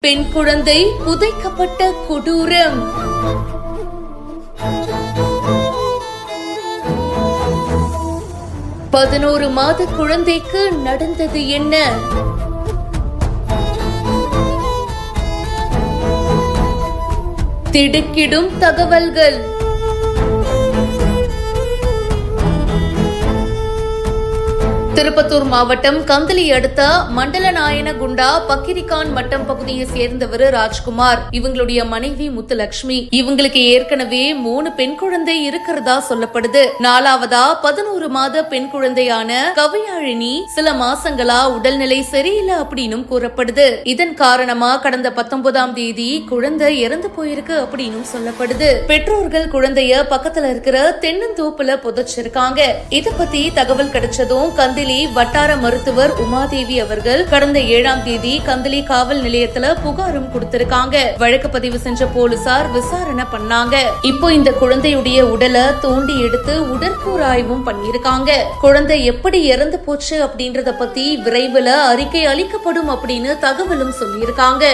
பெண் குழந்தை புதைக்கப்பட்ட கொடூரம். பதினோரு மாத குழந்தைக்கு நடந்தது என்ன? திடுக்கிடும் தகவல்கள். திருப்பத்தூர் மாவட்டம் கந்தளி அடுத்த மண்டலநாயனகுண்டா பக்கிரிகான் மட்டம் பகுதியை சேர்ந்தவர் ராஜ்குமார். இவங்களுடைய மனைவி முத்துலட்சுமி. இவங்களுக்கு ஏற்கனவே 3 பெண் குழந்தை இருக்கிறதா சொல்லப்படுது. 4வதா 11 மாத பெண் குழந்தையான கவியாழினி சில மாசங்களா உடல்நிலை சரியில்லை அப்படின்னு கூறப்படுது. இதன் காரணமா கடந்த 19ஆம் தேதி குழந்தை இறந்து போயிருக்கு அப்படின்னு சொல்லப்படுது. பெற்றோர்கள் குழந்தைய பக்கத்துல இருக்கிற தென்னந்தோப்புல புதைச்சிருக்காங்க. இத பத்தி தகவல் கிடைச்சதும் கந்தளி வட்டார மருத்துவர் உமாதேவி அவர்கள் கடந்த 7ஆம் தேதி கந்தளி காவல் நிலையத்துல புகாரும் கொடுத்திருக்காங்க. வழக்கு பதிவு செஞ்ச போலீசார் விசாரணை பண்ணாங்க. இப்போ இந்த குழந்தையுடைய உடலை தோண்டி எடுத்து உடற்கூறாய்வும் பண்ணிருக்காங்க. குழந்தை எப்படி இறந்து போச்சு அப்படின்றத பத்தி விரைவில் அறிக்கை அளிக்கப்படும் அப்படின்னு தகவலும் சொல்லியிருக்காங்க.